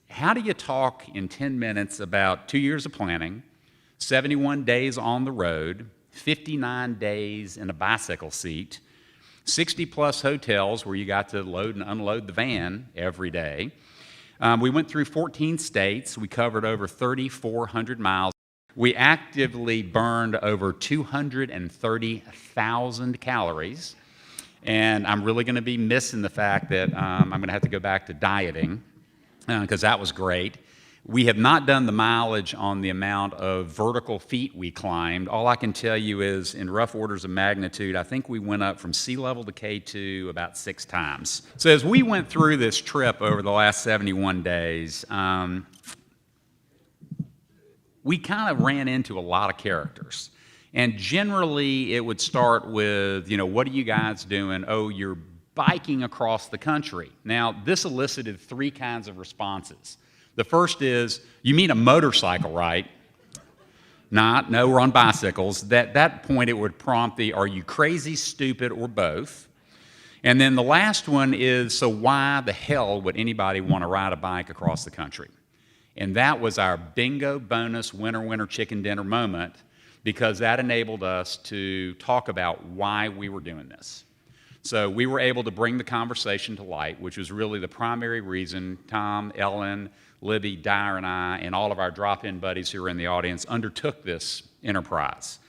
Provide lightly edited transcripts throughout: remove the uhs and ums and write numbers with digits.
how do you talk in 10 minutes about 2 years of planning, 71 days on the road, 59 days in a bicycle seat, 60-plus hotels where you got to load and unload the van every day. We went through 14 states. We covered over 3,400 miles. We actively burned over 230,000 calories. And I'm really going to be missing the fact that I'm going to have to go back to dieting because that was great. We have not done the mileage on the amount of vertical feet we climbed. All I can tell you is, in rough orders of magnitude, I think we went up from sea level to K2 about 6 times. So as we went through this trip over the last 71 days, we kind of ran into a lot of characters. And generally, it would start with, what are you guys doing? Oh, you're biking across the country. Now, this elicited 3 kinds of responses. The first is, you mean a motorcycle, right? No, we're on bicycles. At that point, it would prompt the, are you crazy, stupid, or both? And then the last one is, so why the hell would anybody want to ride a bike across the country? And that was our bingo bonus winner chicken dinner moment, because that enabled us to talk about why we were doing this. So we were able to bring the conversation to light, which was really the primary reason Tom, Ellen, Libby, Dyer, and I, and all of our drop-in buddies who are in the audience undertook this enterprise.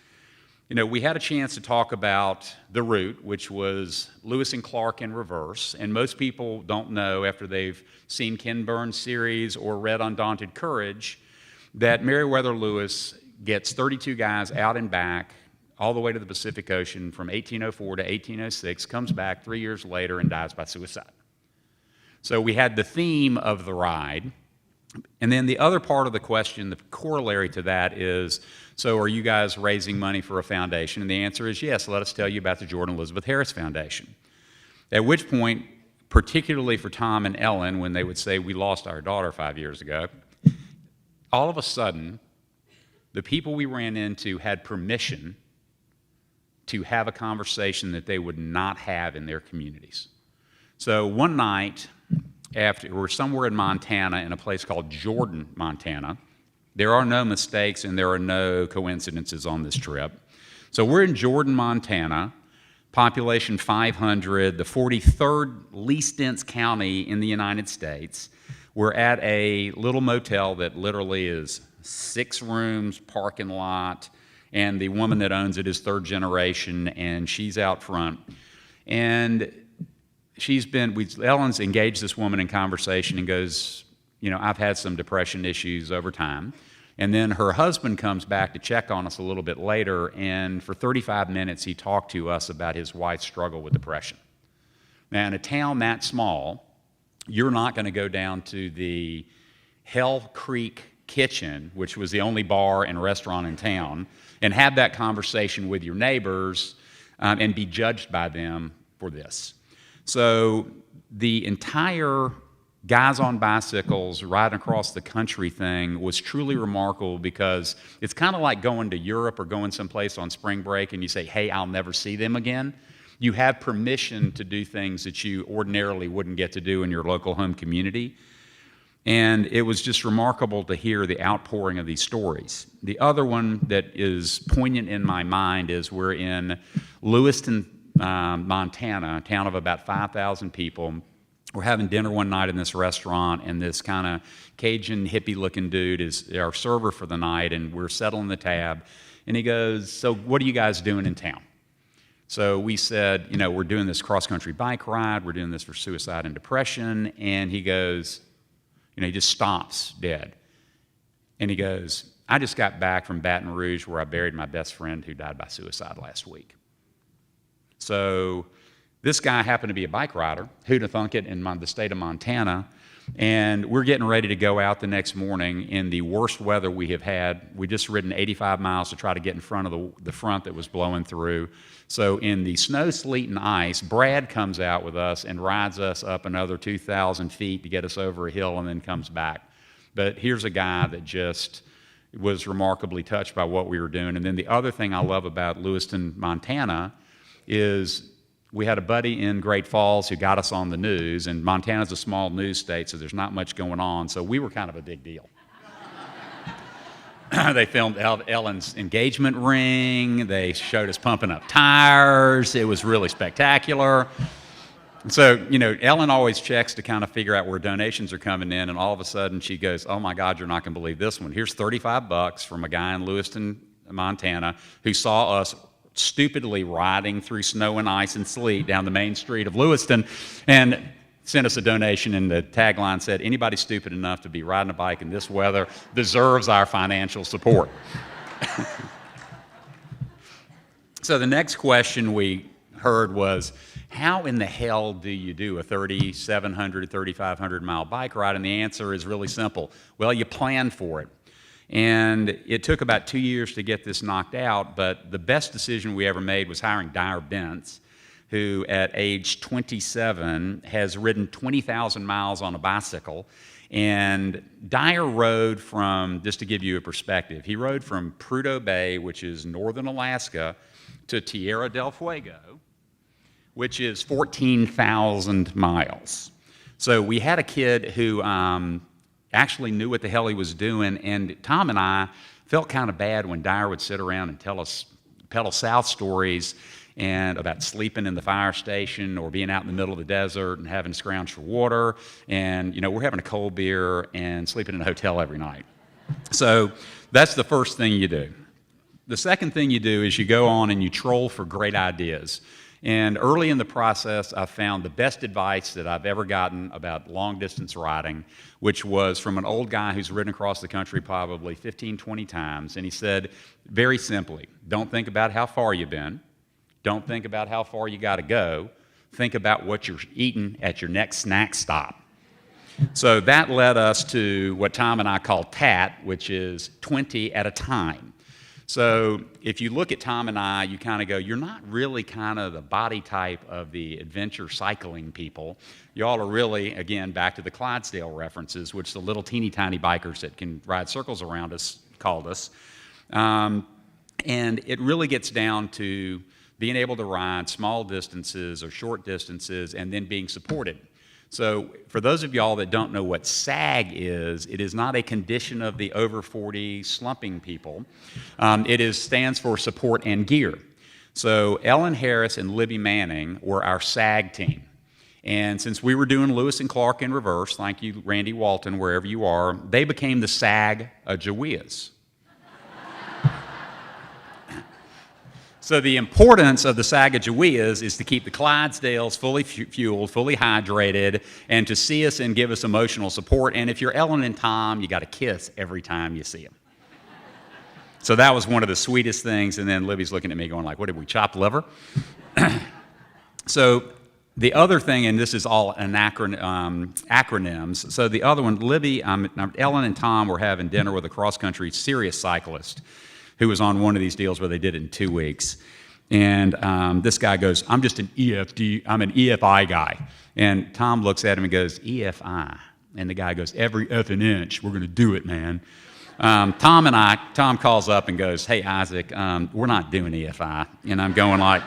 We had a chance to talk about the route, which was Lewis and Clark in reverse, and most people don't know, after they've seen Ken Burns' series or read Undaunted Courage, that Meriwether Lewis gets 32 guys out and back all the way to the Pacific Ocean from 1804 to 1806, comes back 3 years later and dies by suicide. So we had the theme of the ride. And then the other part of the question, the corollary to that is, so are you guys raising money for a foundation? And the answer is yes. Let us tell you about the Jordan Elizabeth Harris Foundation. At which point, particularly for Tom and Ellen, when they would say, we lost our daughter 5 years ago, all of a sudden, the people we ran into had permission to have a conversation that they would not have in their communities. So one night, we're somewhere in Montana, in a place called Jordan, Montana. There are no mistakes and there are no coincidences on this trip. So we're in Jordan, Montana, population 500, the 43rd least dense county in the United States. We're at a little motel that literally is 6 rooms, parking lot, and the woman that owns it is 3rd generation, and she's out front. And Ellen's engaged this woman in conversation and goes, I've had some depression issues over time. And then her husband comes back to check on us a little bit later, and for 35 minutes he talked to us about his wife's struggle with depression. Now, in a town that small, you're not going to go down to the Hell Creek Kitchen, which was the only bar and restaurant in town, and have that conversation with your neighbors and be judged by them for this. So the entire guys on bicycles riding across the country thing was truly remarkable, because it's kind of like going to Europe or going someplace on spring break and you say, hey, I'll never see them again. You have permission to do things that you ordinarily wouldn't get to do in your local home community. And it was just remarkable to hear the outpouring of these stories. The other one that is poignant in my mind is we're in Lewiston, Montana, a town of about 5,000 people. We're having dinner one night in this restaurant, and this kind of Cajun hippie-looking dude is our server for the night, and we're settling the tab. And he goes, so what are you guys doing in town? So we said, we're doing this cross-country bike ride. We're doing this for suicide and depression. And he goes, he just stops dead. And he goes, I just got back from Baton Rouge, where I buried my best friend who died by suicide last week. So this guy happened to be a bike rider, who'd have thunk it, in the state of Montana. And we're getting ready to go out the next morning in the worst weather we have had. We just ridden 85 miles to try to get in front of the front that was blowing through. So in the snow, sleet, and ice, Brad comes out with us and rides us up another 2,000 feet to get us over a hill and then comes back. But here's a guy that just was remarkably touched by what we were doing. And then the other thing I love about Lewiston, Montana is we had a buddy in Great Falls who got us on the news, and Montana's a small news state, so there's not much going on, so we were kind of a big deal. They filmed Ellen's engagement ring. They showed us pumping up tires. It was really spectacular. So, Ellen always checks to kind of figure out where donations are coming in, and all of a sudden she goes, "Oh my God, you're not going to believe this one. Here's $35 from a guy in Lewiston, Montana, who saw us stupidly riding through snow and ice and sleet down the main street of Lewiston, and sent us a donation, and the tagline said, 'Anybody stupid enough to be riding a bike in this weather deserves our financial support.'" So the next question we heard was, how in the hell do you do a 3,700, 3,500 mile bike ride? And the answer is really simple. Well, you plan for it. And it took about 2 years to get this knocked out, but the best decision we ever made was hiring Dyer Bentz, who at age 27 has ridden 20,000 miles on a bicycle. And Dyer rode from, just to give you a perspective, he rode from Prudhoe Bay, which is northern Alaska, to Tierra del Fuego, which is 14,000 miles. So we had a kid who actually knew what the hell he was doing, and Tom and I felt kind of bad when Dyer would sit around and tell us Pedal South stories and about sleeping in the fire station or being out in the middle of the desert and having to scrounge for water, and we're having a cold beer and sleeping in a hotel every night. So that's the first thing you do. The second thing you do is you go on and you troll for great ideas. And early in the process, I found the best advice that I've ever gotten about long-distance riding, which was from an old guy who's ridden across the country probably 15, 20 times. And he said, very simply, don't think about how far you've been. Don't think about how far you got to go. Think about what you're eating at your next snack stop. So that led us to what Tom and I call TAT, which is 20 at a time. So if you look at Tom and I, you kind of go, you're not really kind of the body type of the adventure cycling people. You all are really, again, back to the Clydesdale references, which the little teeny tiny bikers that can ride circles around us called us. And it really gets down to being able to ride small distances or short distances and then being supported. So for those of y'all that don't know what SAG is, it is not a condition of the over 40 slumping people. It stands for support and gear. So Ellen Harris and Libby Manning were our SAG team. And since we were doing Lewis and Clark in reverse, thank you, Randy Walton, wherever you are, they became the SAG Jawias. So the importance of the Sacagaweas is to keep the Clydesdales fully fueled, fully hydrated, and to see us and give us emotional support. And if you're Ellen and Tom, you got to kiss every time you see them. So that was one of the sweetest things. And then Libby's looking at me going like, what, did we chop liver? So the other thing, and this is all acronyms. So the other one, Libby, Ellen and Tom were having dinner with a cross-country serious cyclist who was on one of these deals where they did it in 2 weeks. And this guy goes, I'm just an EFI guy. And Tom looks at him and goes, EFI. And the guy goes, every effing inch, we're going to do it, man. Tom calls up and goes, hey, Isaac, we're not doing EFI. And I'm going like,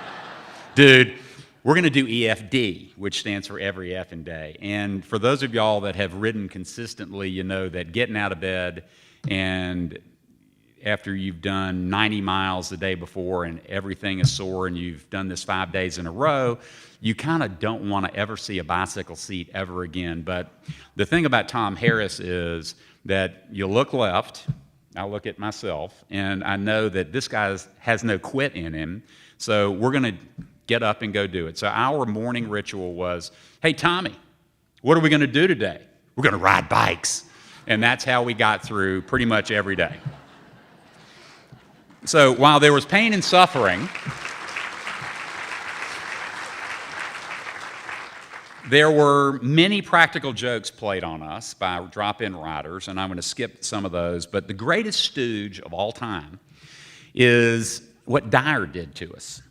dude, we're going to do EFD, which stands for every effing day. And for those of y'all that have ridden consistently, you know that getting out of bed and after you've done 90 miles the day before and everything is sore and you've done this 5 days in a row, you kind of don't want to ever see a bicycle seat ever again. But the thing about Tom Harris is that you look left, I look at myself, and I know that this guy has no quit in him, so we're going to get up and go do it. So our morning ritual was, hey, Tommy, what are we going to do today? We're going to ride bikes. And that's how we got through pretty much every day. So while there was pain and suffering, there were many practical jokes played on us by drop-in riders, and I'm going to skip some of those. But the greatest stooge of all time is what Dyer did to us.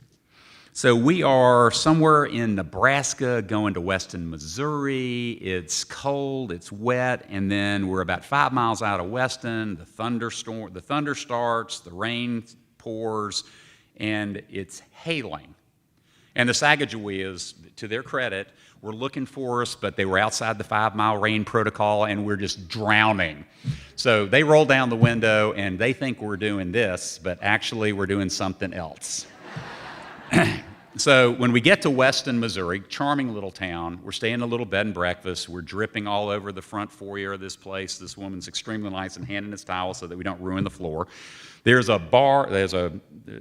So we are somewhere in Nebraska going to Weston, Missouri. It's cold, it's wet, and then we're about 5 miles out of Weston. The thunder starts, the rain pours, and it's hailing. And the Sacagaweas, to their credit, were looking for us, but they were outside the 5-mile rain protocol, and we're just drowning. So they roll down the window, and they think we're doing this, but actually we're doing something else. So when we get to Weston, Missouri, charming little town, we're staying in a little bed and breakfast. We're dripping all over the front foyer of this place. This woman's extremely nice and handing us towels so that we don't ruin the floor. There's a bar, there's a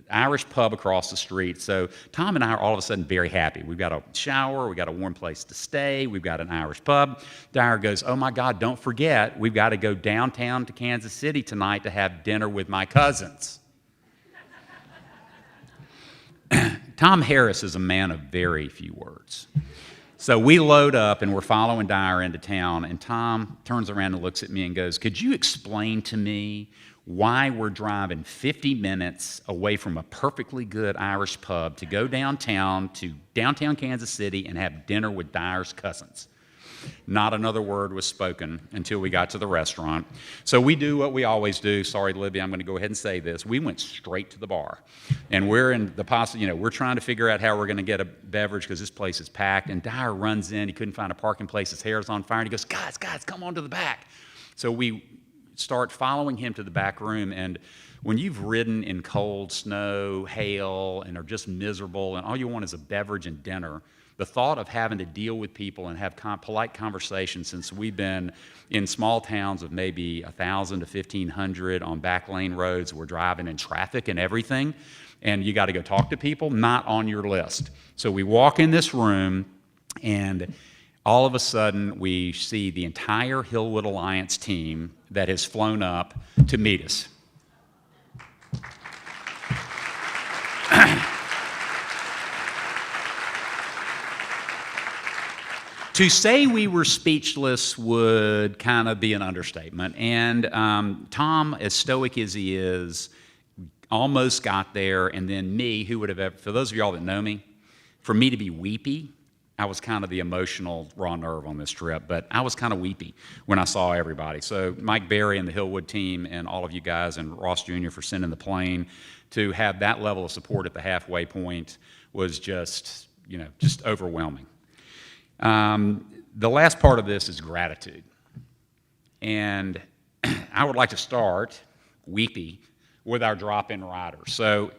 Irish pub across the street. So Tom and I are all of a sudden very happy. We've got a shower, we've got a warm place to stay, we've got an Irish pub. Dyer goes, oh my God, don't forget, we've got to go downtown to Kansas City tonight to have dinner with my cousins. Tom Harris is a man of very few words. So we load up and we're following Dyer into town, and Tom turns around and looks at me and goes, could you explain to me why we're driving 50 minutes away from a perfectly good Irish pub to go downtown to downtown Kansas City and have dinner with Dyer's cousins? Not another word was spoken until we got to the restaurant. So we do what we always do. Sorry, Libby, I'm going to go ahead and say this. We went straight to the bar. And we're in the we're trying to figure out how we're going to get a beverage because this place is packed. And Dyer runs in. He couldn't find a parking place. His hair's on fire. And he goes, guys, come on to the back. So we start following him to the back room. And when you've ridden in cold, snow, hail, and are just miserable, and all you want is a beverage and dinner, the thought of having to deal with people and have polite conversations, since we've been in small towns of maybe 1,000 to 1,500 on back lane roads, we're driving in traffic and everything, and you got to go talk to people, not on your list. So we walk in this room, and all of a sudden we see the entire Hillwood Alliance team that has flown up to meet us. To say we were speechless would kind of be an understatement. And Tom, as stoic as he is, almost got there. And then me, who would have ever, for those of y'all that know me, for me to be weepy, I was kind of the emotional raw nerve on this trip. But I was kind of weepy when I saw everybody. So Mike Berry and the Hillwood team and all of you guys and Ross Jr. for sending the plane, to have that level of support at the halfway point was just, just overwhelming. The last part of this is gratitude. And I would like to start, weepy, with our drop-in riders. So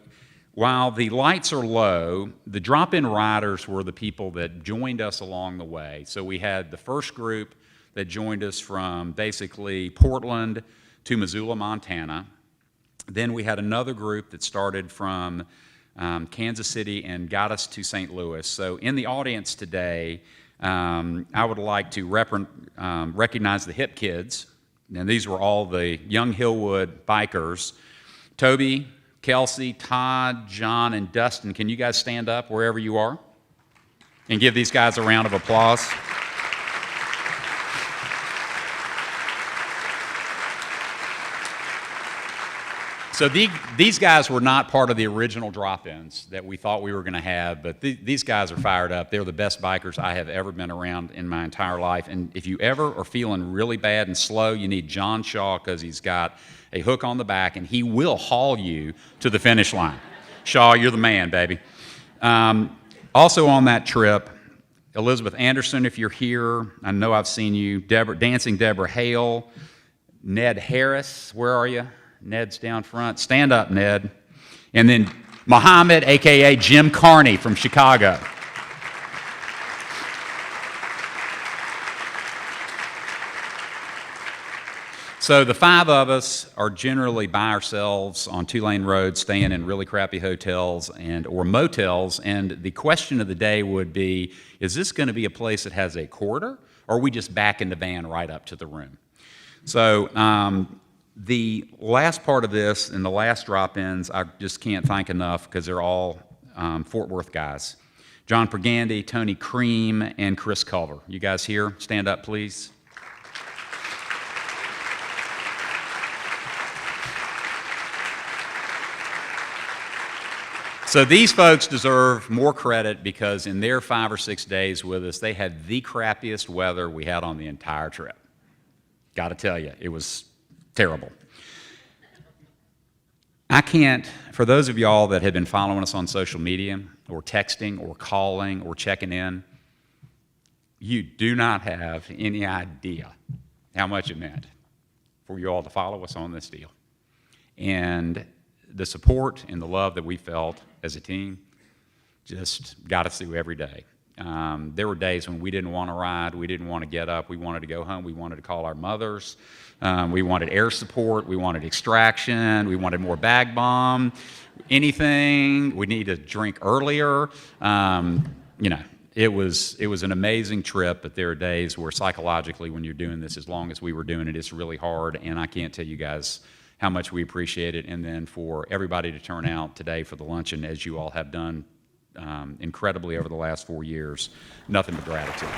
while the lights are low, the drop-in riders were the people that joined us along the way. So we had the first group that joined us from basically Portland to Missoula, Montana. Then we had another group that started from Kansas City and got us to St. Louis. So in the audience today, I would like to recognize the Hip Kids. And these were all the young Hillwood bikers. Toby, Kelsey, Todd, John, and Dustin, can you guys stand up wherever you are and give these guys a round of applause? So these guys were not part of the original drop-ins that we thought we were going to have, but these guys are fired up. They're the best bikers I have ever been around in my entire life. And if you ever are feeling really bad and slow, you need John Shaw, because he's got a hook on the back, and he will haul you to the finish line. Shaw, you're the man, baby. Also on that trip, Elizabeth Anderson, if you're here, I know I've seen you. Dancing Deborah Hale. Ned Harris, where are you? Ned's down front. Stand up, Ned. And then Muhammad, a.k.a. Jim Carney from Chicago. So the five of us are generally by ourselves on two-lane roads, staying in really crappy hotels or motels. And the question of the day would be, is this going to be a place that has a corridor, or are we just backing the van right up to the room? So the last part of this and the last drop-ins, I just can't thank enough, because they're all Fort Worth guys. John Pergandy, Tony Cream, and Chris Culver. You guys here? Stand up, please. So these folks deserve more credit, because in their 5 or 6 days with us, they had the crappiest weather we had on the entire trip. Got to tell you, it was terrible. I can't, for those of y'all that have been following us on social media or texting or calling or checking in, you do not have any idea how much it meant for you all to follow us on this deal. And the support and the love that we felt as a team just got us through every day. There were days when we didn't want to ride, we didn't want to get up, we wanted to go home, we wanted to call our mothers, we wanted air support, we wanted extraction, we wanted more bag bomb, anything, we needed to drink earlier. You know, it was an amazing trip, but there are days where psychologically when you're doing this as long as we were doing it, it's really hard, and I can't tell you guys how much we appreciate it. And then for everybody to turn out today for the luncheon, as you all have done incredibly over the last 4 years, nothing but gratitude.